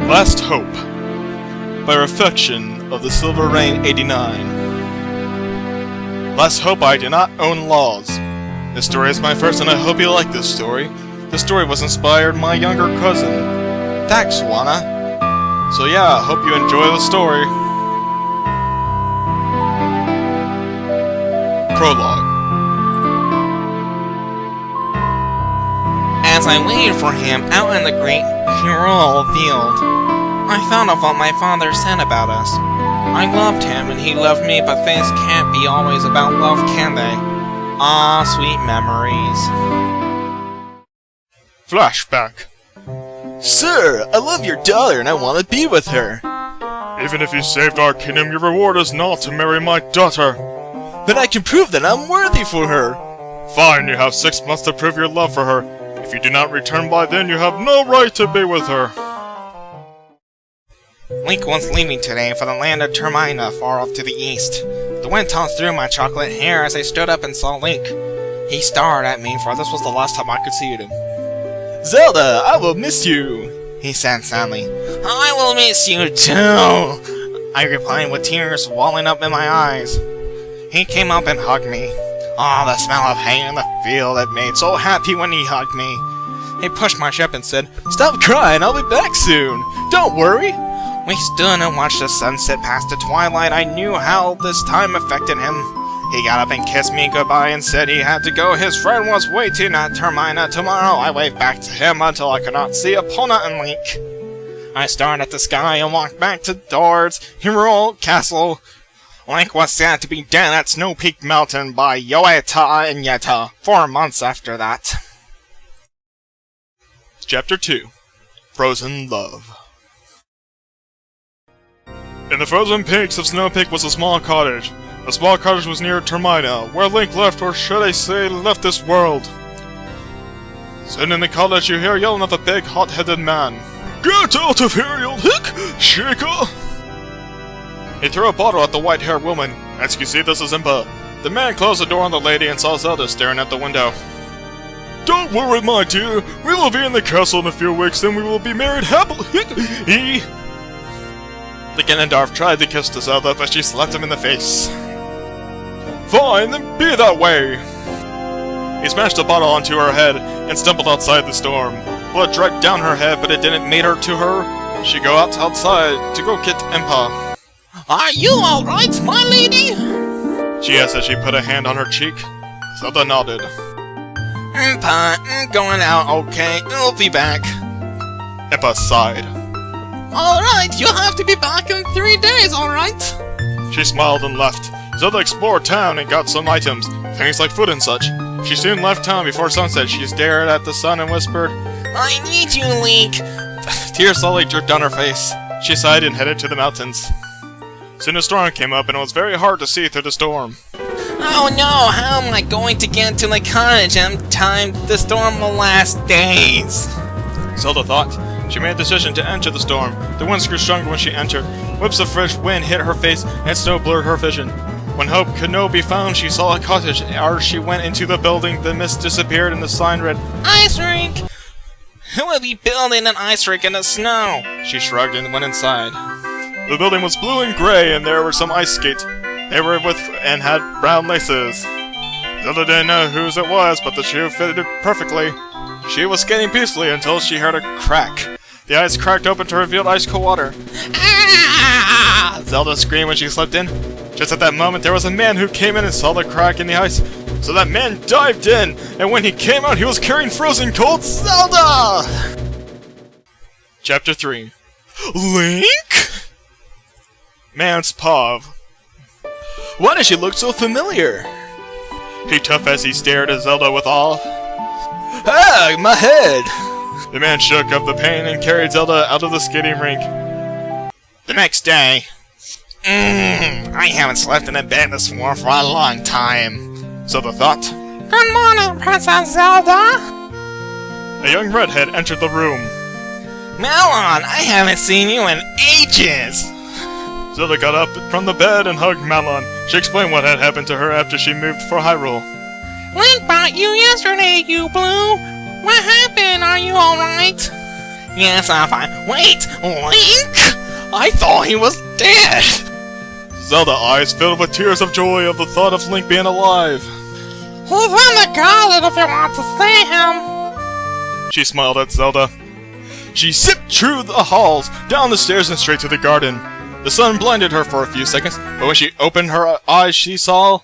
Last Hope by Reflection of the Silver Rain 89. Last hope I do not own laws. This story is my first and I hope you like this story. This story was inspired by my younger cousin. Thanks, Juana. So yeah, hope you enjoy the story. Prologue. As I waited for him out in the great rural field, I thought of what my father said about us. I loved him and he loved me, but things can't be always about love, can they? Ah, sweet memories. Flashback. Sir, I love your daughter and I want to be with her. Even if you saved our kingdom, your reward is not to marry my daughter. But I can prove that I'm worthy for her. Fine, you have 6 months to prove your love for her. If you do not return by then, you have no right to be with her. Link was leaving today for the land of Termina, far off to the east. The wind tossed through my chocolate hair as I stood up and saw Link. He stared at me, for this was the last time I could see him. Zelda, I will miss you, he said sadly. I will miss you too, I replied with tears welling up in my eyes. He came up and hugged me. Ah, the smell of hay in the field had made so happy when he hugged me. He pushed my ship and said, "Stop crying, I'll be back soon. Don't worry." We stood and watched the sunset past the twilight. I knew how this time affected him. He got up and kissed me goodbye and said he had to go. His friend was waiting at Termina tomorrow. I waved back to him until I could not see Epona and Link. I stared at the sky and walked back towards Hyrule Castle. Link was said to be dead at Snow Peak Mountain by Yoeta and Yeta 4 months after that. Chapter 2. Frozen Love. In the frozen peaks of Snow Peak was a small cottage. The small cottage was near Termina, where Link left, or should I say, left this world. Sitting in the cottage, you hear yelling of a big, hot-headed man. "Get out of here, you hick, shaker!" He threw a bottle at the white-haired woman. As you can see, this is Impa. The man closed the door on the lady and saw Zelda staring at the window. "Don't worry, my dear. We will be in the castle in a few weeks, and we will be married happily." The Ganondorf tried to kiss Zelda, but she slapped him in the face. "Fine, then be that way." He smashed the bottle onto her head and stumbled outside the storm. Blood dripped down her head, but it didn't matter to her. She go outside to go get Impa. "Are you alright, my lady?" she asked as she put a hand on her cheek. Zelda nodded. "Impa, I'm going out, okay? I'll be back." Impa sighed. "Alright, you'll have to be back in 3 days, alright?" She smiled and left. Zelda explored town and got some items, things like food and such. She soon left town before sunset. She stared at the sun and whispered, "I need you, Link." Tears slowly dripped down her face. She sighed and headed to the mountains. Soon a storm came up and it was very hard to see through the storm. "Oh no, how am I going to get to the cottage in time? The storm will last days," Zelda thought. She made a decision to enter the storm. The wind grew stronger when she entered. Whips of fresh wind hit her face and snow blurred her vision. When hope could no be found, she saw a cottage. As she went into the building, the mist disappeared and the sign read, "Ice rink!" "Who will be building an ice rink in the snow?" She shrugged and went inside. The building was blue and gray, and there were some ice skates. They were and had brown laces. Zelda didn't know whose it was, but the shoe fitted perfectly. She was skating peacefully until she heard a crack. The ice cracked open to reveal ice-cold water. "Ah!" Zelda screamed when she slipped in. Just at that moment, there was a man who came in and saw the crack in the ice. So that man dived in, and when he came out, he was carrying frozen cold Zelda! Chapter 3. Link? Man's paw. Why does she look so familiar? He toughed as he stared at Zelda with awe. Ah, my head! The man shook of the pain and carried Zelda out of the skating rink. The next day. I haven't slept in a bed this warm for a long time, Zelda thought. "Good morning, Princess Zelda." A young redhead entered the room. "Malon, I haven't seen you in ages." Zelda got up from the bed and hugged Malon. She explained what had happened to her after she moved for Hyrule. "Link bought you yesterday, you blue. What happened? Are you alright?" Yes, I'm fine. Wait! Link? I thought he was dead! Zelda eyes filled with tears of joy of the thought of Link being alive. He's in the garden if you want to see him. She smiled at Zelda. She zipped through the halls, down the stairs and straight to the garden. The sun blinded her for a few seconds, but when she opened her eyes she saw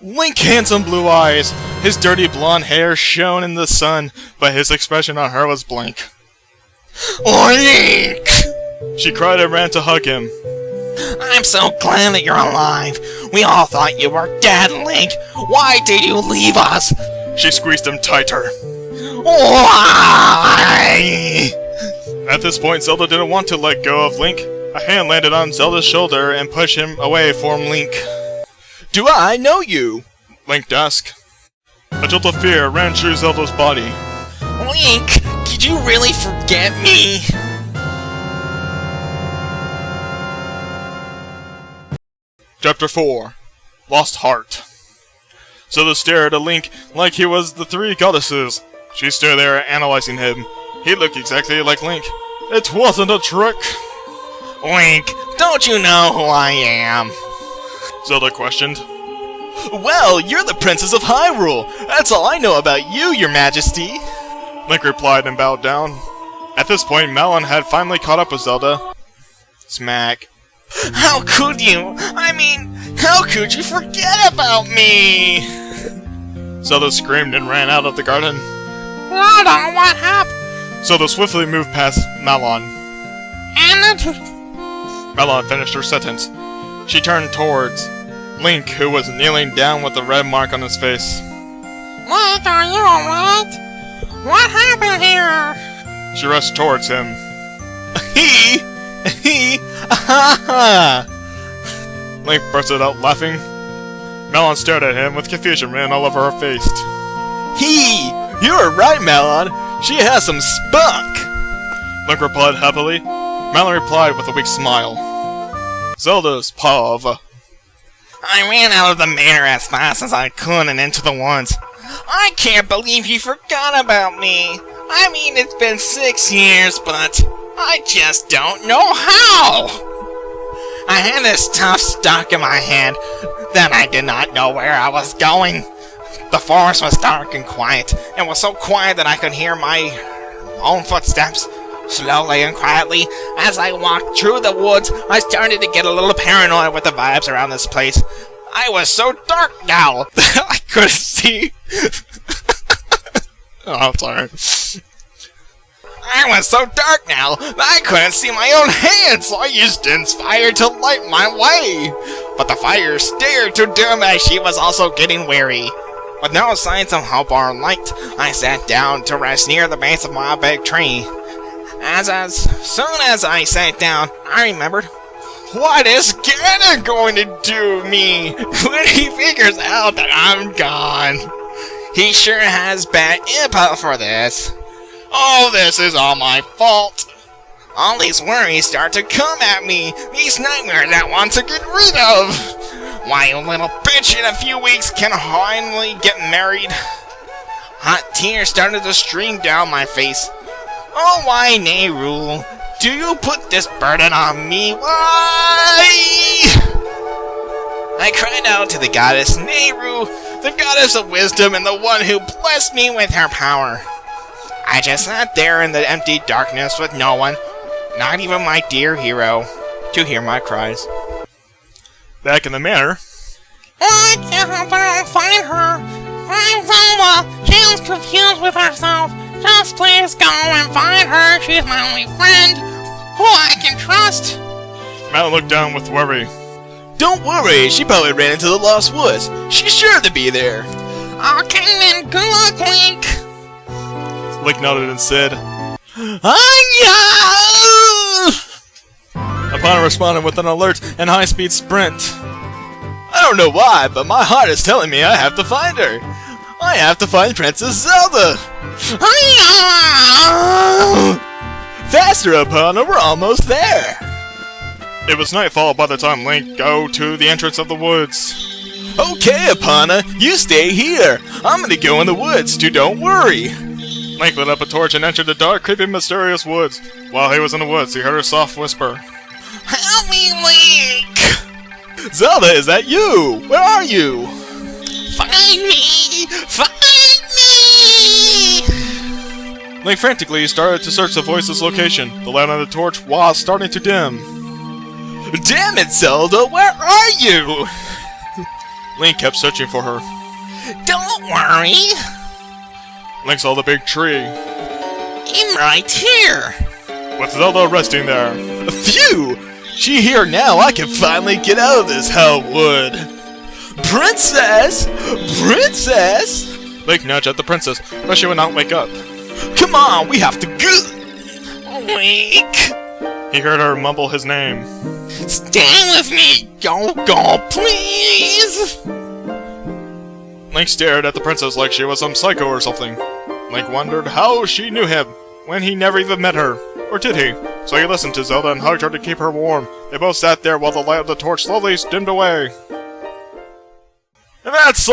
Link handsome blue eyes. His dirty blonde hair shone in the sun, but his expression on her was blank. Link! She cried and ran to hug him. I'm so glad that you're alive. We all thought you were dead, Link. Why did you leave us? She squeezed him tighter. Why? At this point, Zelda didn't want to let go of Link. A hand landed on Zelda's shoulder and pushed him away from Link. Do I know you? Link asked. A jolt of fear ran through Zelda's body. Link, did you really forget me? Chapter 4 Lost Heart. Zelda stared at Link like he was the three goddesses. She stood there analyzing him. He looked exactly like Link. It wasn't a trick! Link, don't you know who I am? Zelda questioned. Well, you're the Princess of Hyrule. That's all I know about you, Your Majesty. Link replied and bowed down. At this point, Malon had finally caught up with Zelda. Smack. How could you? I mean, how could you forget about me? Zelda screamed and ran out of the garden. I don't know what happened. Zelda swiftly moved past Malon. And it... Malon finished her sentence. She turned towards Link, who was kneeling down with a red mark on his face. Link, are you alright? What happened here? She rushed towards him. Link bursted out laughing. Malon stared at him with confusion ran all over her face. You're right, Malon. She has some spunk. Link replied happily. Malon replied with a weak smile. Zelda's Pav. I ran out of the manor as fast as I could and into the woods. I can't believe you forgot about me. I mean, it's been 6 years, but I just don't know how. I had this stuff stuck in my head. Then I did not know where I was going. The forest was dark and quiet. It was so quiet that I could hear my own footsteps. Slowly and quietly, as I walked through the woods, I started to get a little paranoid with the vibes around this place. I was so dark now that I couldn't see. Oh, I'm sorry. I was so dark now that I couldn't see my own hands, so I used Din's fire to light my way. But the fire stared to Dim as she was also getting weary. With no signs of hope or light, I sat down to rest near the base of my big tree. As soon as I sat down, I remembered, what is Ganon going to do me when he figures out that I'm gone? He sure has bad input for this. Oh, this is all my fault. All these worries start to come at me, these nightmares I want to get rid of. Why, you little bitch in a few weeks can finally get married. Hot tears started to stream down my face. Oh, why, Nehru? Do you put this burden on me? Why? I cried out to the goddess Nehru, the goddess of wisdom and the one who blessed me with her power. I just sat there in the empty darkness with no one, not even my dear hero, to hear my cries. Back in the manor. I can't find her. I'm Zelda. She's confused with herself. Just please go and find her. She's my only friend, who I can trust. Malon looked down with worry. Don't worry, she probably ran into the Lost Woods. She's sure to be there. Okay then, good luck, Link. Link nodded and said, upon responding with an alert and high-speed sprint. I don't know why, but my heart is telling me I have to find her. I have to find Princess Zelda. Faster, Epona, we're almost there. It was nightfall by the time Link got to the entrance of the woods. Okay, Epona, you stay here. I'm gonna go in the woods, too, don't worry. Link lit up a torch and entered the dark, creepy, mysterious woods. While he was in the woods, he heard her soft whisper. Help me, Link! Zelda, is that you? Where are you? Find me! Find me! Link frantically started to search the voice's location. The light on the torch was starting to dim. Damn it, Zelda, where are you? Link kept searching for her. Don't worry! Link saw the big tree, I'm right here! with Zelda resting there. Phew! She here now, I can finally get out of this hell wood. Princess! Princess! Link nudged at the princess, but she would not wake up. Come on, we have to go! Link! He heard her mumble his name. Stay with me! Go, please! Link stared at the princess like she was some psycho or something. Link wondered how she knew him, when he never even met her. Or did he? So he listened to Zelda and hugged her to keep her warm. They both sat there while the light of the torch slowly dimmed away. And that's all!